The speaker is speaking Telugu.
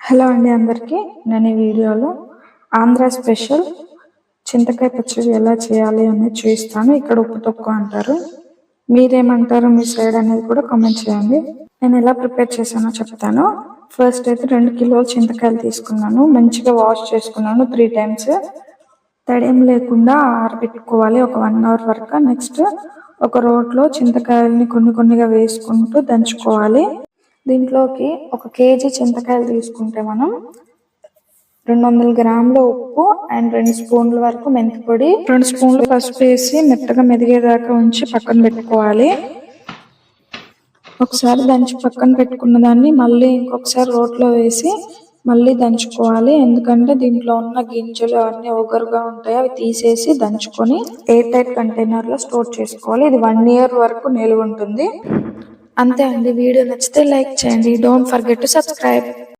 హలో అండి అందరికీ. నేను ఈ వీడియోలో ఆంధ్ర స్పెషల్ చింతకాయ పచ్చడి ఎలా చేయాలి అనేది చూపిస్తాను. ఇక్కడ ఉప్పు తొక్కు అంటారు, మీరేమంటారు మీ సైడ్ అనేది కూడా కామెంట్ చేయండి. నేను ఎలా ప్రిపేర్ చేశానో చెప్తాను. ఫస్ట్ అయితే 2 కిలోల చింతకాయలు తీసుకున్నాను. మంచిగా వాష్ చేసుకున్నాను 3 times. తడేం లేకుండా ఆరబెట్టుకోవాలి ఒక 1 hour వరకు. నెక్స్ట్ ఒక రోట్లో చింతకాయలని కొన్నిగా వేసుకుంటూ దంచుకోవాలి. దీంట్లోకి 1 kg చింతకాయలు తీసుకుంటే మనం 200 గ్రాముల ఉప్పు అండ్ 2 స్పూన్ల వరకు మెంతి పొడి, 2 స్పూన్లు పసుపు వేసి మెత్తగా మెదిగేదాకా ఉంచి పక్కన పెట్టుకోవాలి. ఒకసారి దంచి పక్కన పెట్టుకున్న దాన్ని మళ్ళీ ఇంకొకసారి రోట్లో వేసి మళ్ళీ దంచుకోవాలి. ఎందుకంటే దీంట్లో ఉన్న గింజలు అవన్నీ ఒగరుగా ఉంటాయి, అవి తీసేసి దంచుకొని ఎయిర్ టైట్ కంటైనర్లో స్టోర్ చేసుకోవాలి. ఇది 1 year వరకు నిలువ ఉంటుంది. అంతే అండి. వీడియో నచ్చితే లైక్ చేయండి. Don't forget to subscribe.